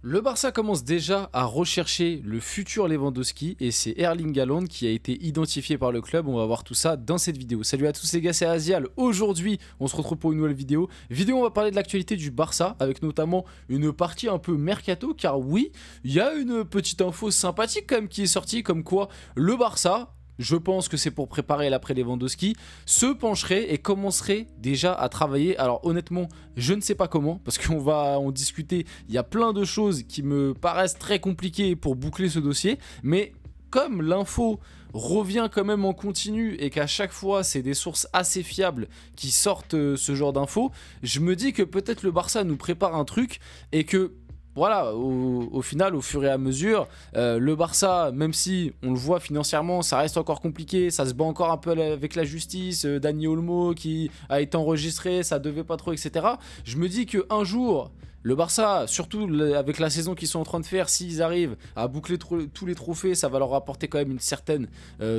Le Barça commence déjà à rechercher le futur Lewandowski et c'est Erling Haaland qui a été identifié par le club. On va voir tout ça dans cette vidéo. Salut à tous les gars, c'est Azial. Aujourd'hui, on se retrouve pour une nouvelle vidéo. On va parler de l'actualité du Barça avec notamment une partie un peu mercato car oui, il y a une petite info sympathique quand même qui est sortie comme quoi le Barça, je pense que c'est pour préparer l'après Lewandowski, se pencherait et commencerait déjà à travailler. Alors honnêtement, je ne sais pas comment, parce qu'on va en discuter. Il y a plein de choses qui me paraissent très compliquées pour boucler ce dossier, mais comme l'info revient quand même en continu et qu'à chaque fois c'est des sources assez fiables qui sortent ce genre d'infos, je me dis que peut-être le Barça nous prépare un truc et que voilà, au final, au fur et à mesure, le Barça, même si on le voit financièrement, ça reste encore compliqué, ça se bat encore un peu avec la justice, Dani Olmo qui a été enregistré, ça devait pas trop, etc. Je me dis qu'un jour, le Barça, surtout avec la saison qu'ils sont en train de faire, s'ils arrivent à boucler tous les trophées, ça va leur apporter quand même une certaine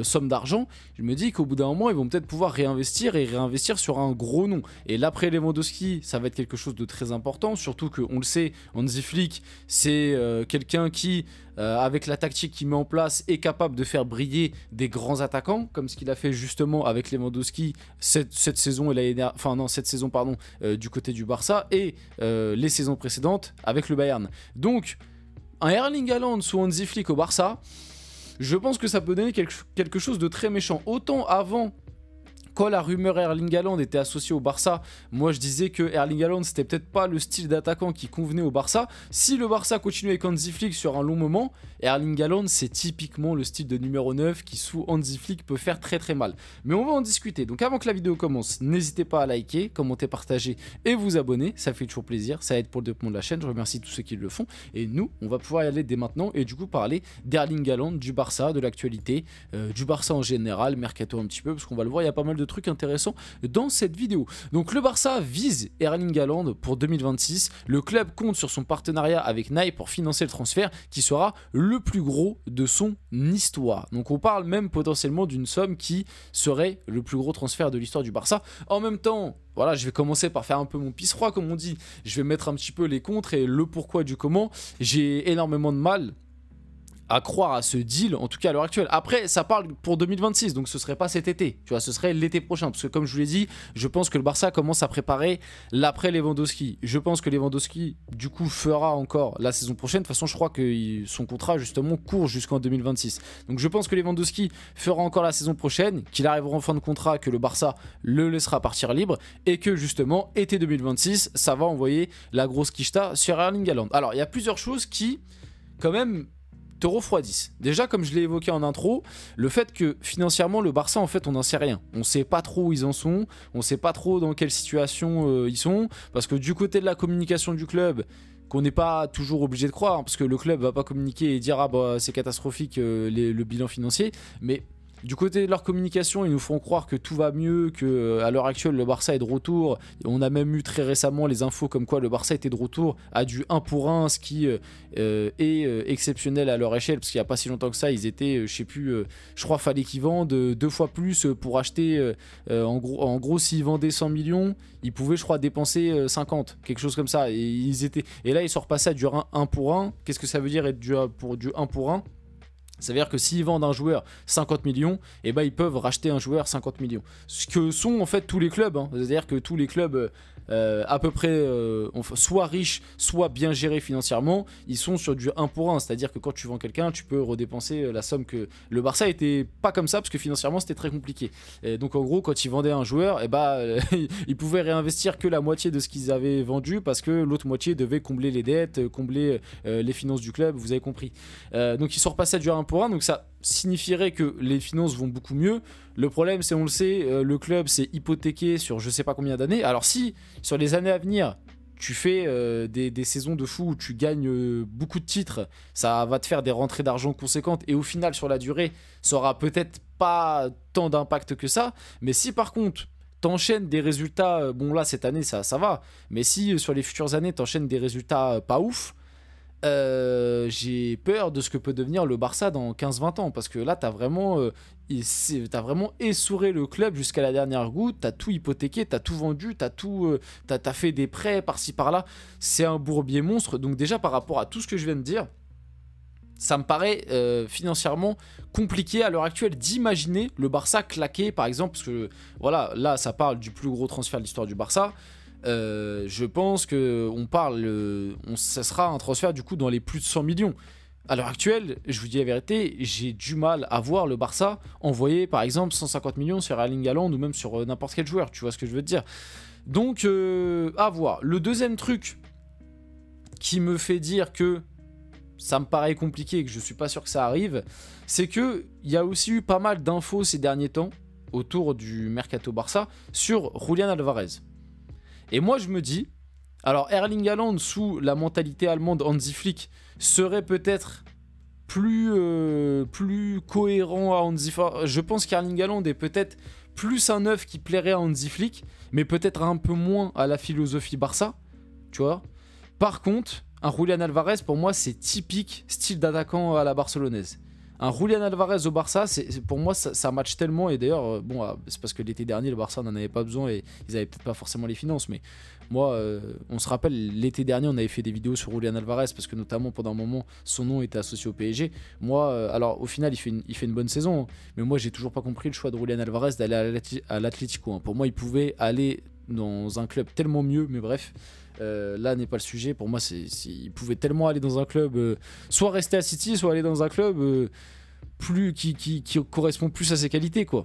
somme d'argent. Je me dis qu'au bout d'un moment, ils vont peut-être pouvoir réinvestir et réinvestir sur un gros nom. Et l'après Lewandowski, ça va être quelque chose de très important, surtout qu'on le sait, Hansi Flick, c'est quelqu'un qui, avec la tactique qu'il met en place, est capable de faire briller des grands attaquants, comme ce qu'il a fait justement avec Lewandowski cette saison et l'année dernière, enfin non, cette saison pardon, du côté du Barça et les saisons précédentes avec le Bayern. Donc un Erling Haaland sous Hansi Flick au Barça, je pense que ça peut donner quelque chose de très méchant. Autant avant, quand la rumeur Erling Haaland était associée au Barça, moi je disais que Erling Haaland c'était peut-être pas le style d'attaquant qui convenait au Barça. Si le Barça continue avec Hansi Flick sur un long moment, Erling Haaland c'est typiquement le style de numéro 9 qui sous Hansi Flick peut faire très très mal. Mais on va en discuter. Donc avant que la vidéo commence, n'hésitez pas à liker, commenter, partager et vous abonner. Ça fait toujours plaisir, ça aide pour le développement de la chaîne. Je remercie tous ceux qui le font. Et nous, on va pouvoir y aller dès maintenant et du coup parler d'Erling Haaland, du Barça, de l'actualité, du Barça en général, mercato un petit peu, parce qu'on va le voir, il y a pas mal de trucs intéressants dans cette vidéo. Donc le Barça vise Erling Haaland pour 2026. Le club compte sur son partenariat avec Nike pour financer le transfert qui sera le plus gros de son histoire. Donc on parle même potentiellement d'une somme qui serait le plus gros transfert de l'histoire du Barça. En même temps, voilà, je vais commencer par faire un peu mon pisse-froid comme on dit. Je vais mettre un petit peu les contres et le pourquoi du comment. J'ai énormément de mal à croire à ce deal, en tout cas à l'heure actuelle. Après, ça parle pour 2026, donc ce serait pas cet été, tu vois, ce serait l'été prochain, parce que comme je vous l'ai dit, je pense que le Barça commence à préparer l'après Lewandowski. Je pense que Lewandowski, du coup, fera encore la saison prochaine. De toute façon, je crois que son contrat, justement, court jusqu'en 2026. Donc je pense que Lewandowski fera encore la saison prochaine, qu'il arrivera en fin de contrat, que le Barça le laissera partir libre, et que, justement, été 2026, ça va envoyer la grosse quicheta sur Erling Haaland. Alors, il y a plusieurs choses qui, quand même, te refroidissent. Déjà, comme je l'ai évoqué en intro, le fait que financièrement le Barça, en fait, on n'en sait rien. On sait pas trop où ils en sont, on sait pas trop dans quelle situation ils sont, parce que du côté de la communication du club, qu'on n'est pas toujours obligé de croire, hein, parce que le club va pas communiquer et dire ah bah c'est catastrophique le bilan financier, mais du côté de leur communication, ils nous font croire que tout va mieux, que à l'heure actuelle le Barça est de retour. On a même eu très récemment les infos comme quoi le Barça était de retour à du 1 pour 1, ce qui est exceptionnel à leur échelle, parce qu'il n'y a pas si longtemps que ça, ils étaient, je sais plus, je crois fallait qu'ils vendent 2 fois plus pour acheter, en gros s'ils vendaient 100 millions, ils pouvaient je crois dépenser 50, quelque chose comme ça. Et là ils sont repassés à du 1 pour 1. Qu'est-ce que ça veut dire être pour du 1 pour 1? Ça veut dire que s'ils vendent un joueur 50 millions, eh ben ils peuvent racheter un joueur 50 millions. Ce que sont en fait tous les clubs. Hein. C'est-à-dire que tous les clubs à peu près soit riches, soit bien gérés financièrement, ils sont sur du 1 pour 1. C'est-à-dire que quand tu vends quelqu'un, tu peux redépenser la somme que... Le Barça était pas comme ça parce que financièrement c'était très compliqué. Et donc en gros, quand ils vendaient un joueur, eh ben, ils pouvaient réinvestir que la moitié de ce qu'ils avaient vendu parce que l'autre moitié devait combler les dettes, combler les finances du club, vous avez compris. Donc ils sont repassés à du 1 pour 1, donc ça signifierait que les finances vont beaucoup mieux. Le problème c'est, on le sait, le club s'est hypothéqué sur je sais pas combien d'années. Alors si sur les années à venir tu fais des saisons de fou où tu gagnes beaucoup de titres, ça va te faire des rentrées d'argent conséquentes et au final sur la durée ça aura peut-être pas tant d'impact que ça. Mais si par contre t'enchaînes des résultats, bon là cette année ça va, mais si sur les futures années t'enchaînes des résultats pas ouf, j'ai peur de ce que peut devenir le Barça dans 15-20 ans. Parce que là, t'as vraiment essouré le club jusqu'à la dernière goutte. T'as tout hypothéqué, t'as tout vendu, t'as fait des prêts par-ci par-là. C'est un bourbier monstre. Donc déjà, par rapport à tout ce que je viens de dire, ça me paraît financièrement compliqué à l'heure actuelle d'imaginer le Barça claquer, par exemple, parce que voilà, là, ça parle du plus gros transfert de l'histoire du Barça. Je pense que ça sera un transfert du coup dans les plus de 100 millions. À l'heure actuelle, je vous dis la vérité, j'ai du mal à voir le Barça envoyer par exemple 150 millions sur Erling Haaland ou même sur n'importe quel joueur, tu vois ce que je veux te dire. Donc à voir. Le deuxième truc qui me fait dire que ça me paraît compliqué et que je suis pas sûr que ça arrive, c'est que il y a aussi eu pas mal d'infos ces derniers temps autour du Mercato Barça sur Julián Álvarez. Et moi je me dis, alors Erling Haaland sous la mentalité allemande Hansi Flick serait peut-être plus cohérent à Hansi Flick. Je pense qu'Erling Haaland est peut-être plus un œuf qui plairait à Hansi Flick, mais peut-être un peu moins à la philosophie Barça, tu vois. Par contre, un Julián Álvarez pour moi c'est typique style d'attaquant à la barcelonaise. Un Julián Álvarez au Barça, pour moi ça match tellement. Et d'ailleurs, bon, c'est parce que l'été dernier le Barça n'en avait pas besoin et ils avaient peut-être pas forcément les finances. Mais moi, on se rappelle, l'été dernier on avait fait des vidéos sur Julián Álvarez parce que notamment pendant un moment son nom était associé au PSG. Moi, alors au final il fait une bonne saison, hein, mais moi j'ai toujours pas compris le choix de Julián Álvarez d'aller à l'Atlético. Hein. Pour moi il pouvait aller dans un club tellement mieux, mais bref. Là n'est pas le sujet. Pour moi, il pouvait tellement aller dans un club, soit rester à City, soit aller dans un club qui correspond plus à ses qualités, quoi.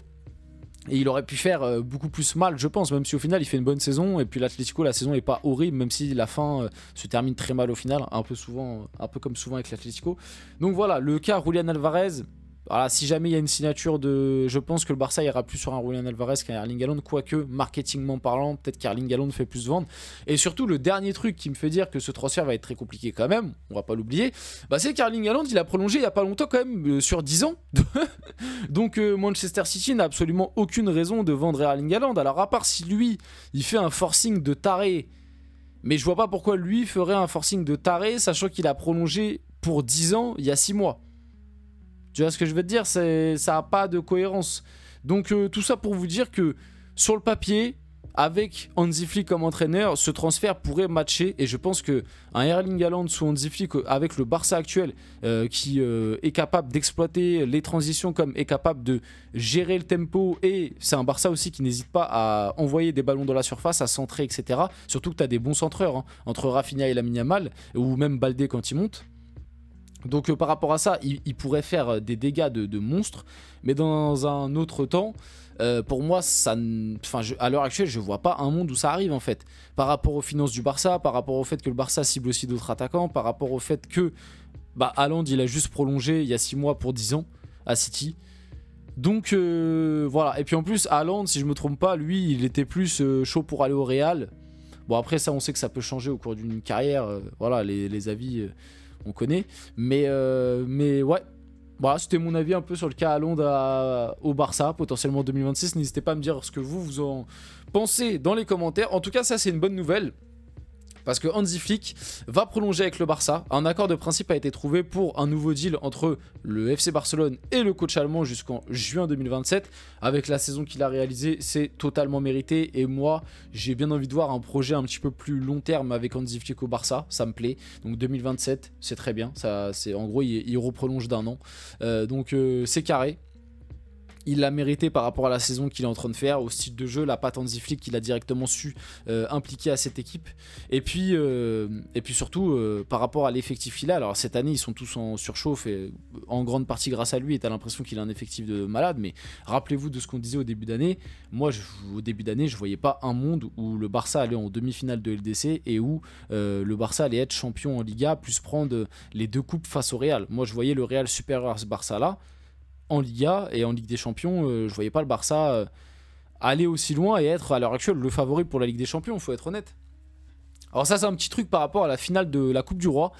Et il aurait pu faire beaucoup plus mal, je pense, même si au final il fait une bonne saison. Et puis l'Atlético, la saison n'est pas horrible, même si la fin se termine très mal au final, un peu comme souvent avec l'Atlético. Donc voilà, le cas Julián Álvarez. Voilà, si jamais il y a une signature je pense que le Barça ira plus sur un Julián Álvarez qu'un Erling Haaland, quoique marketingment parlant, peut-être qu'Erling Haaland fait plus vendre. Et surtout, le dernier truc qui me fait dire que ce transfert va être très compliqué quand même, on va pas l'oublier, c'est qu'Erling Haaland il a prolongé il y a pas longtemps quand même, sur 10 ans. Donc Manchester City n'a absolument aucune raison de vendre Erling Haaland. Alors à part si lui il fait un forcing de taré, mais je vois pas pourquoi lui ferait un forcing de taré sachant qu'il a prolongé pour 10 ans il y a 6 mois. Tu vois ce que je veux te dire, ça n'a pas de cohérence. Donc tout ça pour vous dire que sur le papier, avec Hansi Flick comme entraîneur, ce transfert pourrait matcher. Et je pense qu'un Erling Haaland sous Hansi Flick avec le Barça actuel qui est capable d'exploiter les transitions, comme est capable de gérer le tempo. Et c'est un Barça aussi qui n'hésite pas à envoyer des ballons dans la surface, à centrer, etc. Surtout que tu as des bons centreurs, hein, entre Rafinha et Lamine Yamal, ou même Baldé quand il monte. Donc par rapport à ça, il pourrait faire des dégâts de monstres, mais dans un autre temps, pour moi, à l'heure actuelle, je vois pas un monde où ça arrive en fait. Par rapport aux finances du Barça, par rapport au fait que le Barça cible aussi d'autres attaquants, par rapport au fait que Haaland, il a juste prolongé il y a 6 mois pour 10 ans à City. Donc voilà, et puis en plus, Haaland, si je me trompe pas, lui, il était plus chaud pour aller au Real. Bon après ça, on sait que ça peut changer au cours d'une carrière, voilà, les avis... on connaît, mais ouais, voilà, c'était mon avis un peu sur le cas Haaland au Barça, potentiellement 2026. N'hésitez pas à me dire ce que vous en pensez dans les commentaires. En tout cas, ça c'est une bonne nouvelle, parce que Hansi Flick va prolonger avec le Barça. Un accord de principe a été trouvé pour un nouveau deal entre le FC Barcelone et le coach allemand jusqu'en juin 2027. Avec la saison qu'il a réalisée, c'est totalement mérité. Et moi, j'ai bien envie de voir un projet un petit peu plus long terme avec Hansi Flick au Barça. Ça me plaît. Donc 2027, c'est très bien. En gros, il reprolonge d'un an. Donc c'est carré. Il l'a mérité par rapport à la saison qu'il est en train de faire, au style de jeu, la patte Hansi Flick qu'il a directement su impliquer à cette équipe. Et puis surtout, par rapport à l'effectif qu'il a, alors cette année ils sont tous en surchauffe, et en grande partie grâce à lui, et t'as l'impression qu'il a un effectif de malade, mais rappelez-vous de ce qu'on disait au début d'année. Moi, au début d'année, je voyais pas un monde où le Barça allait en demi-finale de LDC et où le Barça allait être champion en Liga, plus prendre les 2 coupes face au Real. Moi, je voyais le Real supérieur à ce Barça-là en Liga, et en Ligue des Champions, je voyais pas le Barça aller aussi loin et être à l'heure actuelle le favori pour la Ligue des Champions, faut être honnête. Alors ça c'est un petit truc par rapport à la finale de la Coupe du Roi.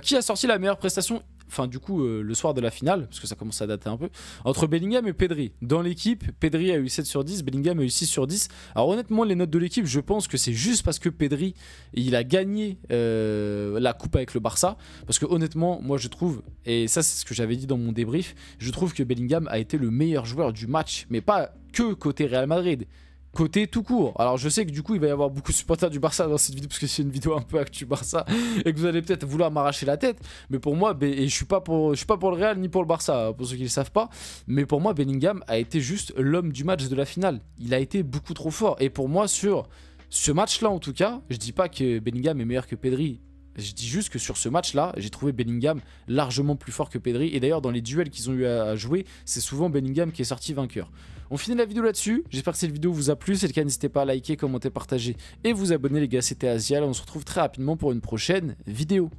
Qui a sorti la meilleure prestation enfin du coup le soir de la finale, parce que ça commence à dater un peu, entre Bellingham et Pedri. Dans l'équipe, Pedri a eu 7 sur 10, Bellingham a eu 6 sur 10. Alors honnêtement, les notes de l'équipe, je pense que c'est juste parce que Pedri, il a gagné la coupe avec le Barça. Parce que honnêtement, moi je trouve, et ça c'est ce que j'avais dit dans mon débrief, je trouve que Bellingham a été le meilleur joueur du match, mais pas que côté Real Madrid. Côté tout court. Alors je sais que du coup il va y avoir beaucoup de supporters du Barça dans cette vidéo parce que c'est une vidéo un peu actu Barça et que vous allez peut-être vouloir m'arracher la tête, mais pour moi, et je suis pas pour le Real ni pour le Barça, pour ceux qui ne le savent pas, mais pour moi Bellingham a été juste l'homme du match de la finale. Il a été beaucoup trop fort et pour moi sur ce match là en tout cas, je dis pas que Bellingham est meilleur que Pedri. Je dis juste que sur ce match-là, j'ai trouvé Bellingham largement plus fort que Pedri. Et d'ailleurs, dans les duels qu'ils ont eu à jouer, c'est souvent Bellingham qui est sorti vainqueur. On finit la vidéo là-dessus. J'espère que cette vidéo vous a plu. Si c'est le cas, n'hésitez pas à liker, commenter, partager et vous abonner les gars. C'était Azial. On se retrouve très rapidement pour une prochaine vidéo.